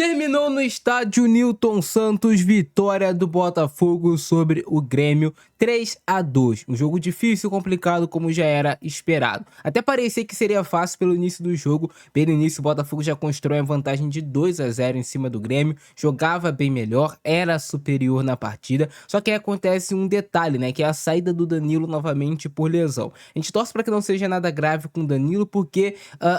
Terminou no estádio Newton Santos, vitória do Botafogo sobre o Grêmio 3-2. Um jogo difícil e complicado como já era esperado. Até parecia que seria fácil pelo início do jogo. Bem no início o Botafogo já constrói a vantagem de 2-0 em cima do Grêmio. Jogava bem melhor, era superior na partida. Só que aí acontece um detalhe, né? Que é a saída do Danilo novamente por lesão. A gente torce para que não seja nada grave com o Danilo, porque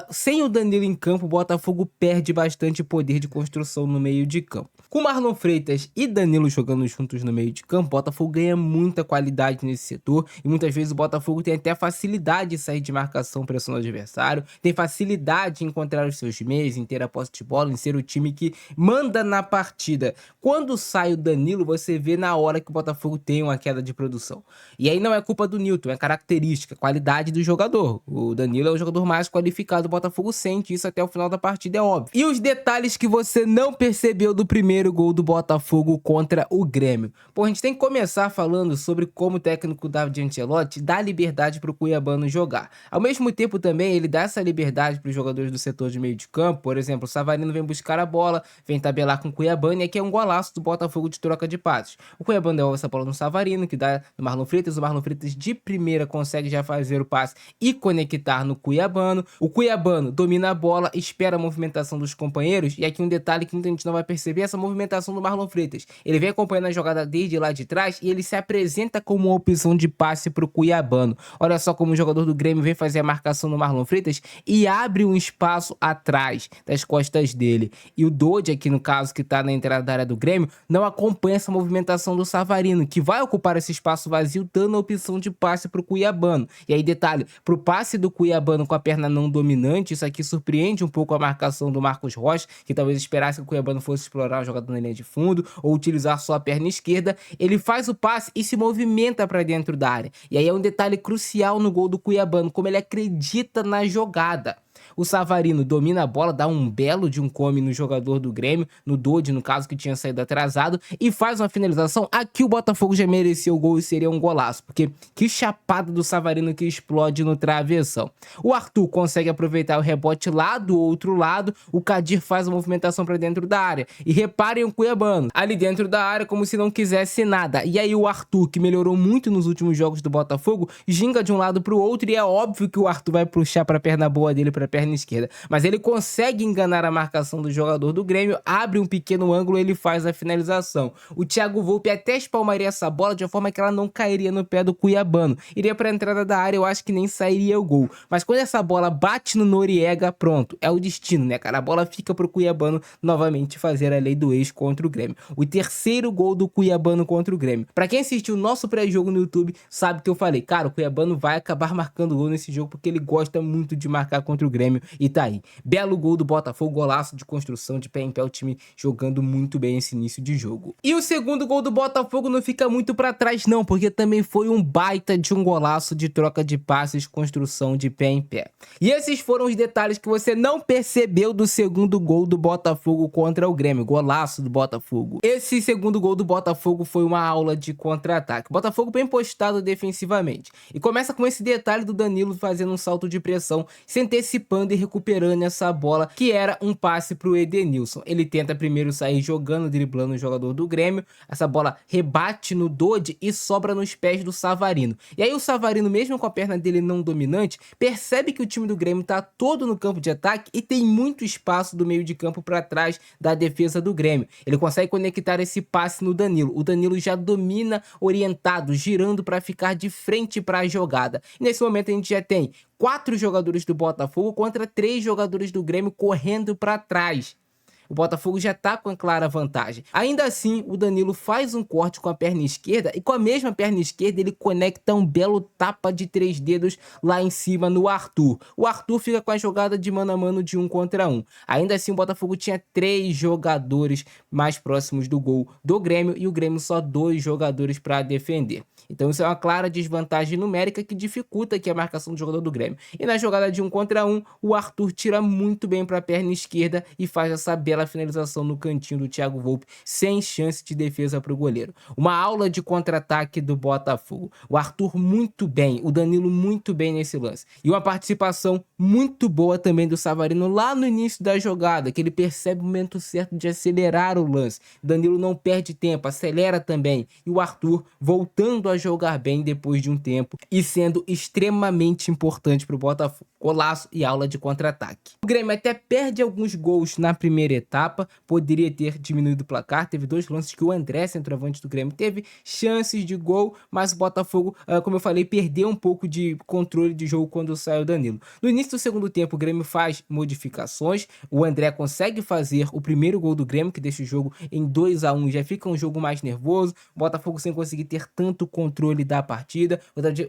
sem o Danilo em campo o Botafogo perde bastante poder de construção no meio de campo. Com Marlon Freitas e Danilo jogando juntos no meio de campo, o Botafogo ganha muita qualidade nesse setor e muitas vezes o Botafogo tem até facilidade de sair de marcação pressão do adversário, tem facilidade em encontrar os seus meios, em ter a posse de bola, em ser o time que manda na partida. Quando sai o Danilo, você vê na hora que o Botafogo tem uma queda de produção. E aí não é culpa do Newton, é característica, qualidade do jogador. O Danilo é o jogador mais qualificado, o Botafogo sente isso até o final da partida, é óbvio. E os detalhes que você não percebeu do primeiro gol do Botafogo contra o Grêmio. Pô, a gente tem que começar falando sobre como o técnico David Ancelotti dá liberdade para o Cuiabano jogar. Ao mesmo tempo também ele dá essa liberdade para os jogadores do setor de meio de campo. Por exemplo, o Savarino vem buscar a bola, vem tabelar com o Cuiabano e aqui é um golaço do Botafogo de troca de passes. O Cuiabano devolve essa bola no Savarino, que dá no Marlon Freitas. O Marlon Freitas de primeira consegue já fazer o passe e conectar no Cuiabano. O Cuiabano domina a bola, espera a movimentação dos companheiros e aqui um detalhe que muita gente não vai perceber, essa movimentação do Marlon Freitas. Ele vem acompanhando a jogada desde lá de trás e ele se apresenta como uma opção de passe para o Cuiabano. Olha só como o jogador do Grêmio vem fazer a marcação no Marlon Freitas e abre um espaço atrás das costas dele. E o Dodge aqui no caso, que está na entrada da área do Grêmio, não acompanha essa movimentação do Savarino, que vai ocupar esse espaço vazio, dando a opção de passe para o Cuiabano. E aí detalhe, para o passe do Cuiabano com a perna não dominante, isso aqui surpreende um pouco a marcação do Marcos Rocha, que talvez esperasse que o Cuiabano fosse explorar a jogada na linha de fundo ou utilizar só a perna esquerda. Ele faz o passe e se movimenta para dentro da área. E aí é um detalhe crucial no gol do Cuiabano, como ele acredita na jogada. O Savarino domina a bola, dá um belo de um come no jogador do Grêmio, no Dodge, no caso, que tinha saído atrasado, e faz uma finalização. Aqui o Botafogo já mereceu o gol e seria um golaço, porque que chapada do Savarino que explode no travessão. O Arthur consegue aproveitar o rebote lá do outro lado, o Kadir faz a movimentação para dentro da área. E reparem o Cuiabano, ali dentro da área como se não quisesse nada. E aí o Arthur, que melhorou muito nos últimos jogos do Botafogo, ginga de um lado para o outro e é óbvio que o Arthur vai puxar para a perna boa dele, para a perna esquerda, mas ele consegue enganar a marcação do jogador do Grêmio, abre um pequeno ângulo e ele faz a finalização. O Thiago Volpi até espalmaria essa bola de uma forma que ela não cairia no pé do Cuiabano, iria para a entrada da área, eu acho que nem sairia o gol, mas quando essa bola bate no Noriega, pronto, é o destino, né, cara? A bola fica pro Cuiabano novamente fazer a lei do ex contra o Grêmio. O terceiro gol do Cuiabano contra o Grêmio. Pra quem assistiu o nosso pré-jogo no YouTube, sabe que eu falei, cara, o Cuiabano vai acabar marcando gol nesse jogo porque ele gosta muito de marcar contra o Grêmio. E tá aí, belo gol do Botafogo, golaço de construção, de pé em pé, o time jogando muito bem esse início de jogo. E o segundo gol do Botafogo não fica muito pra trás não, porque também foi um baita de um golaço de troca de passes, construção de pé em pé. E esses foram os detalhes que você não percebeu do segundo gol do Botafogo contra o Grêmio, golaço do Botafogo. Esse segundo gol do Botafogo foi uma aula de contra-ataque, o Botafogo bem postado defensivamente. E começa com esse detalhe do Danilo fazendo um salto de pressão, se antecipando e recuperando essa bola, que era um passe pro Edenilson. Ele tenta primeiro sair jogando, driblando o jogador do Grêmio, essa bola rebate no Dodge e sobra nos pés do Savarino. E aí o Savarino, mesmo com a perna dele não dominante, percebe que o time do Grêmio tá todo no campo de ataque e tem muito espaço do meio de campo para trás da defesa do Grêmio. Ele consegue conectar esse passe no Danilo. O Danilo já domina orientado, girando para ficar de frente para a jogada. E nesse momento a gente já tem 4 jogadores do Botafogo contra 3 jogadores do Grêmio correndo para trás. O Botafogo já tá com a clara vantagem. Ainda assim, o Danilo faz um corte com a perna esquerda e com a mesma perna esquerda ele conecta um belo tapa de 3 dedos lá em cima no Arthur. O Arthur fica com a jogada de mano a mano de 1 contra 1. Ainda assim, o Botafogo tinha 3 jogadores mais próximos do gol do Grêmio e o Grêmio só 2 jogadores para defender. Então isso é uma clara desvantagem numérica que dificulta aqui a marcação do jogador do Grêmio. E na jogada de 1 contra 1, o Arthur tira muito bem para a perna esquerda e faz essa bela bela finalização no cantinho do Thiago Volpi, sem chance de defesa para o goleiro. Uma aula de contra-ataque do Botafogo. O Arthur muito bem, o Danilo muito bem nesse lance. E uma participação muito boa também do Savarino lá no início da jogada, que ele percebe o momento certo de acelerar o lance. O Danilo não perde tempo, acelera também. E o Arthur voltando a jogar bem depois de um tempo e sendo extremamente importante para o Botafogo. Golaço e aula de contra-ataque. O Grêmio até perde alguns gols na primeira etapa, poderia ter diminuído o placar. Teve 2 lances que o André, centroavante do Grêmio, teve chances de gol, mas o Botafogo, como eu falei, perdeu um pouco de controle de jogo quando saiu o Danilo. No início do segundo tempo, o Grêmio faz modificações, o André consegue fazer o primeiro gol do Grêmio, que deixa o jogo em 2-1, já fica um jogo mais nervoso, o Botafogo sem conseguir ter tanto controle da partida.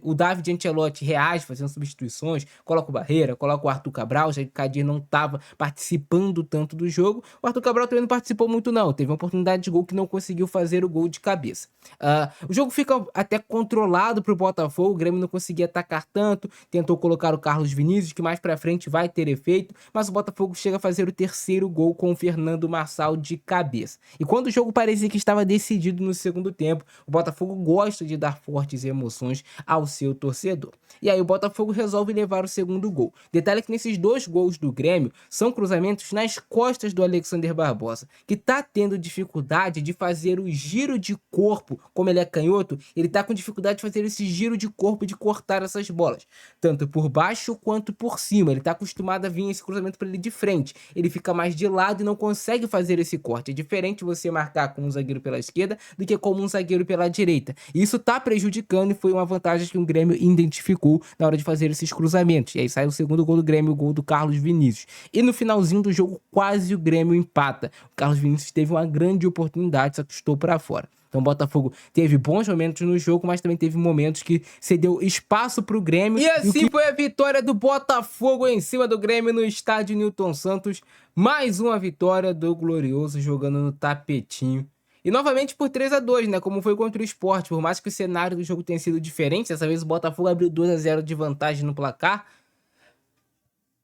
O David Ancelotti reage fazendo substituições, coloca o Barreira, coloca o Arthur Cabral, já que o Kadir não estava participando tanto do jogo. O Arthur Cabral também não participou muito não, teve uma oportunidade de gol que não conseguiu fazer o gol de cabeça. O jogo fica até controlado para o Botafogo, o Grêmio não conseguia atacar tanto, tentou colocar o Carlos Vinícius, que mais para frente vai ter efeito, mas o Botafogo chega a fazer o terceiro gol com o Fernando Marçal de cabeça. E quando o jogo parecia que estava decidido no segundo tempo, o Botafogo gosta de dar fortes emoções ao seu torcedor. E aí o Botafogo resolve levar o segundo gol. Detalhe que nesses 2 gols do Grêmio são cruzamentos nas costas do Alexander Barbosa, que tá tendo dificuldade de fazer o giro de corpo, como ele é canhoto, ele tá com dificuldade de fazer esse giro de corpo, de cortar essas bolas, tanto por baixo quanto por cima. Ele tá acostumado a vir esse cruzamento para ele de frente, ele fica mais de lado e não consegue fazer esse corte. É diferente você marcar com um zagueiro pela esquerda do que como um zagueiro pela direita. Isso tá prejudicando e foi uma vantagem que o Grêmio identificou na hora de fazer esses cruzamentos. E aí sai o segundo gol do Grêmio, o gol do Carlos Vinícius. E no finalzinho do jogo, quase o Grêmio empata. O Carlos Vinícius teve uma grande oportunidade, só que estou para fora. Então o Botafogo teve bons momentos no jogo, mas também teve momentos que cedeu espaço para o Grêmio. E assim foi a vitória do Botafogo em cima do Grêmio no estádio Newton Santos. Mais uma vitória do Glorioso jogando no tapetinho. E novamente por 3-2, né? Como foi contra o Sport. Por mais que o cenário do jogo tenha sido diferente, dessa vez o Botafogo abriu 2-0 de vantagem no placar.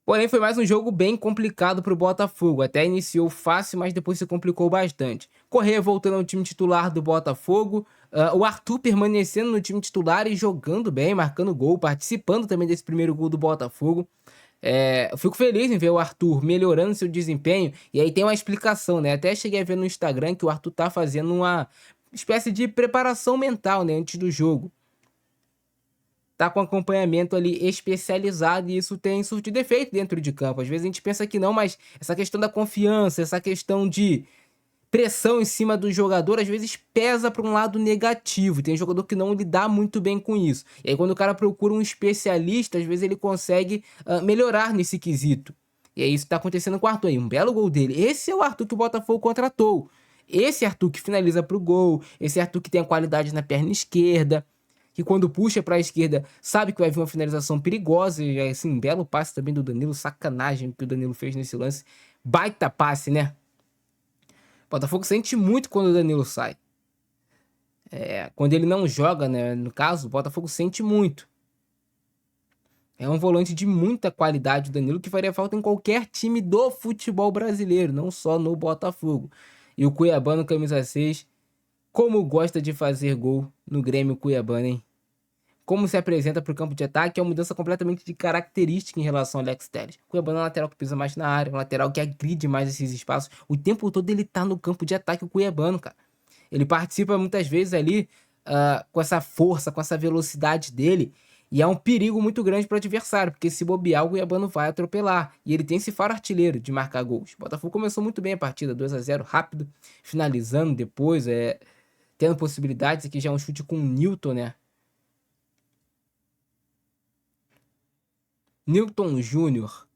Porém, foi mais um jogo bem complicado para o Botafogo. Até iniciou fácil, mas depois se complicou bastante. Corrêa voltando ao time titular do Botafogo. O Arthur permanecendo no time titular e jogando bem, marcando gol, participando também desse primeiro gol do Botafogo. Eu fico feliz em ver o Arthur melhorando seu desempenho. E aí tem uma explicação, né? Até cheguei a ver no Instagram que o Arthur tá fazendo uma espécie de preparação mental, né? Antes do jogo. Tá com acompanhamento ali especializado e isso tem surtido efeito dentro de campo. Às vezes a gente pensa que não, mas essa questão da confiança, essa questão de pressão em cima do jogador, às vezes pesa para um lado negativo. Tem jogador que não lidar muito bem com isso. E aí quando o cara procura um especialista, às vezes ele consegue melhorar nesse quesito. E é isso que tá acontecendo com o Arthur aí. Um belo gol dele. Esse é o Arthur que o Botafogo contratou. Esse Arthur que finaliza pro gol. Esse Arthur que tem a qualidade na perna esquerda, que quando puxa para a esquerda sabe que vai vir uma finalização perigosa. E assim, um belo passe também do Danilo. Sacanagem que o Danilo fez nesse lance. Baita passe, né? O Botafogo sente muito quando o Danilo sai. Quando ele não joga, né? No caso, o Botafogo sente muito. É um volante de muita qualidade, o Danilo, que faria falta em qualquer time do futebol brasileiro, não só no Botafogo. E o Cuiabano, camisa 6, como gosta de fazer gol no Grêmio Cuiabano, hein? Como se apresenta para o campo de ataque é uma mudança completamente de característica em relação ao Alex Telles. O Cuiabano é um lateral que pisa mais na área, um lateral que agride mais esses espaços. O tempo todo ele tá no campo de ataque, o Cuiabano, cara. Ele participa muitas vezes ali com essa força, com essa velocidade dele. E é um perigo muito grande para o adversário, porque se bobear, o Cuiabano vai atropelar. E ele tem esse faro artilheiro de marcar gols. O Botafogo começou muito bem a partida, 2-0, rápido, finalizando depois, tendo possibilidades. Aqui já é um chute com o Newton, né? Newton Júnior.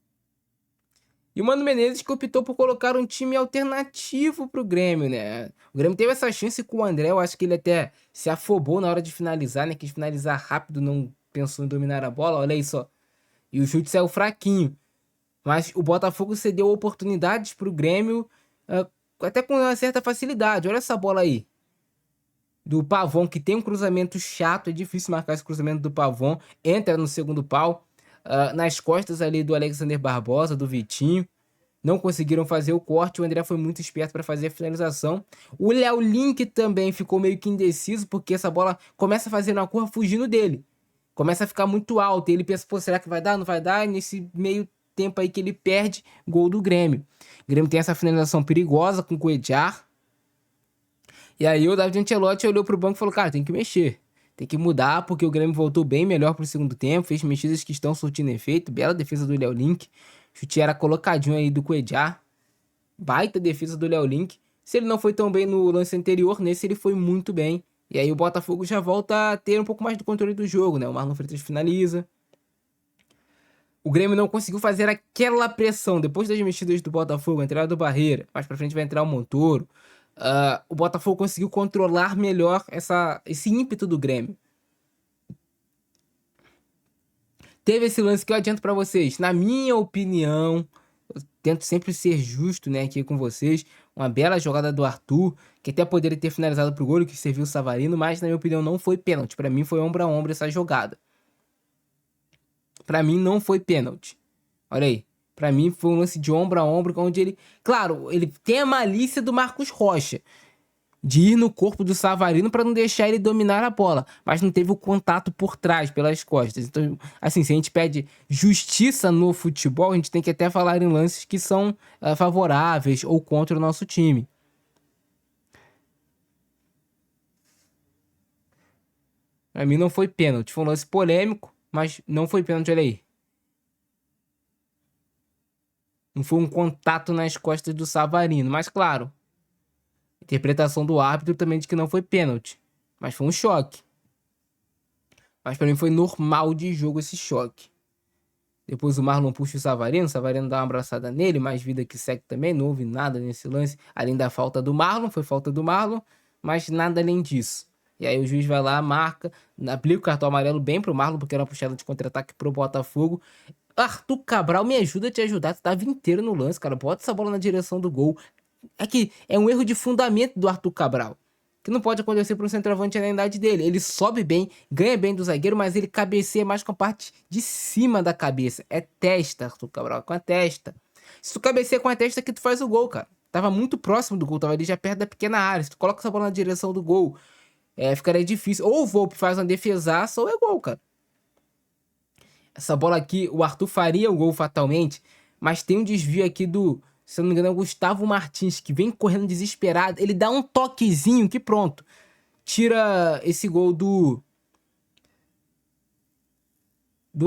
E o Mano Menezes que optou por colocar um time alternativo pro Grêmio, né? O Grêmio teve essa chance com o André, eu acho que ele até se afobou na hora de finalizar, né? Quis finalizar rápido, não pensou em dominar a bola, olha aí só. E o chute saiu fraquinho. Mas o Botafogo cedeu oportunidades pro Grêmio, até com uma certa facilidade. Olha essa bola aí. Do Pavon, que tem um cruzamento chato, é difícil marcar esse cruzamento do Pavon. Entra no segundo pau. Nas costas ali do Alexander Barbosa, do Vitinho. não conseguiram fazer o corte. O André foi muito esperto para fazer a finalização. O Léo Link também ficou meio que indeciso, porque essa bola começa a fazer uma curva fugindo dele. Começa a ficar muito alto. E ele pensa, pô, será que vai dar? Não vai dar? E nesse meio tempo aí que ele perde, gol do Grêmio. O Grêmio tem essa finalização perigosa com o Cuéllar. E aí o David Ancelotti olhou pro banco e falou, cara, tem que mexer. Tem que mudar, porque o Grêmio voltou bem melhor pro segundo tempo. Fez mexidas que estão surtindo efeito. Bela defesa do Léo Link. O chute era colocadinho aí do Cuéllar. Baita defesa do Léo Link. Se ele não foi tão bem no lance anterior, nesse ele foi muito bem. E aí o Botafogo já volta a ter um pouco mais do controle do jogo, né? O Marlon Freitas finaliza. O Grêmio não conseguiu fazer aquela pressão. Depois das mexidas do Botafogo, a entrada do Barreira. Mais pra frente vai entrar o Montoro. O Botafogo conseguiu controlar melhor esse ímpeto do Grêmio. Teve esse lance que eu adianto pra vocês. Na minha opinião, eu tento sempre ser justo, né, aqui com vocês. Uma bela jogada do Arthur, que até poderia ter finalizado pro gol, que serviu o Savarino, mas na minha opinião não foi pênalti. Pra mim foi ombro a ombro essa jogada. Pra mim não foi pênalti. Olha aí. Pra mim foi um lance de ombro a ombro, onde ele... Claro, ele tem a malícia do Marcos Rocha, de ir no corpo do Savarino para não deixar ele dominar a bola, mas não teve o contato por trás, pelas costas. Então, assim, se a gente pede justiça no futebol, a gente tem que até falar em lances que são favoráveis ou contra o nosso time. Pra mim não foi pênalti, foi um lance polêmico, mas não foi pênalti, olha aí. Não foi um contato nas costas do Savarino, mas claro, interpretação do árbitro também de que não foi pênalti, mas foi um choque. Mas pra mim foi normal de jogo esse choque. Depois o Marlon puxa o Savarino dá uma abraçada nele, mais vida que segue também, não houve nada nesse lance, além da falta do Marlon, foi falta do Marlon, mas nada além disso. E aí o juiz vai lá, marca, aplica o cartão amarelo bem pro Marlon, porque era uma puxada de contra-ataque pro Botafogo. Arthur Cabral, me ajuda a te ajudar, tu tava inteiro no lance, cara, bota essa bola na direção do gol. É que é um erro de fundamento do Arthur Cabral, que não pode acontecer para um centroavante na idade dele. Ele sobe bem, ganha bem do zagueiro, mas ele cabeceia mais com a parte de cima da cabeça. É testa, Arthur Cabral, com a testa. Se tu cabeceia com a testa, que tu faz o gol, cara. Tava muito próximo do gol, tava ali já perto da pequena área. Se tu coloca essa bola na direção do gol, ficaria difícil. Ou o Volpe faz uma defesaça, ou é gol, cara. Essa bola aqui, o Arthur faria o gol fatalmente, mas tem um desvio aqui do, se eu não me engano, é o Gustavo Martins, que vem correndo desesperado. Ele dá um toquezinho que pronto, tira esse gol do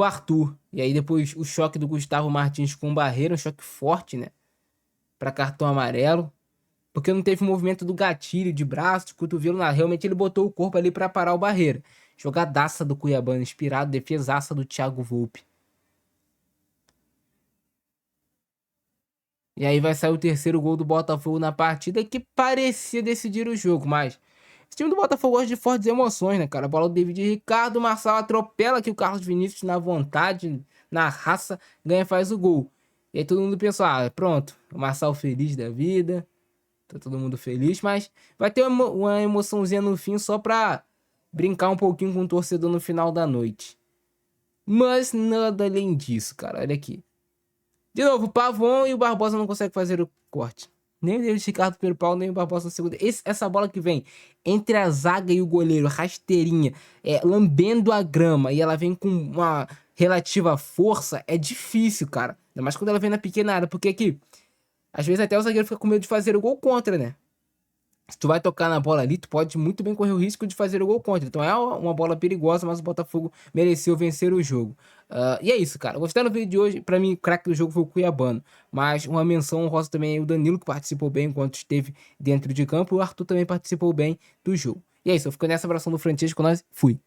Arthur. E aí depois o choque do Gustavo Martins com o Barreira, um choque forte, né? Pra cartão amarelo. Porque não teve o movimento do gatilho, de braço, de cotovelo, nada. Realmente ele botou o corpo ali pra parar o Barreira. Jogadaça do Cuiabano, inspirado, defesaça do Thiago Volpe. E aí vai sair o terceiro gol do Botafogo na partida, que parecia decidir o jogo, mas esse time do Botafogo gosta de fortes emoções, né, cara? A bola do David Ricardo, o Marçal atropela aqui o Carlos Vinícius na vontade, na raça, ganha e faz o gol. E aí todo mundo pensa, pronto, o Marçal feliz da vida, tá todo mundo feliz, mas vai ter uma emoçãozinha no fim só pra brincar um pouquinho com o torcedor no final da noite. Mas nada além disso, cara, olha aqui. De novo, o Pavon e o Barbosa não conseguem fazer o corte. Nem o David Ricardo no primeiro pau, nem o Barbosa no segundo. Essa bola que vem entre a zaga e o goleiro, rasteirinha, lambendo a grama, e ela vem com uma relativa força, é difícil, cara. Ainda mais quando ela vem na pequena área, porque aqui, às vezes até o zagueiro fica com medo de fazer o gol contra, né? Se tu vai tocar na bola ali, tu pode muito bem correr o risco de fazer o gol contra. Então é uma bola perigosa, mas o Botafogo mereceu vencer o jogo. E é isso, cara. Gostei do vídeo de hoje. Pra mim, o craque do jogo foi o Cuiabano. Mas uma menção honrosa também é o Danilo, que participou bem enquanto esteve dentro de campo. E o Arthur também participou bem do jogo. E é isso, eu fico nessa abração do Francesco com nós. Fui.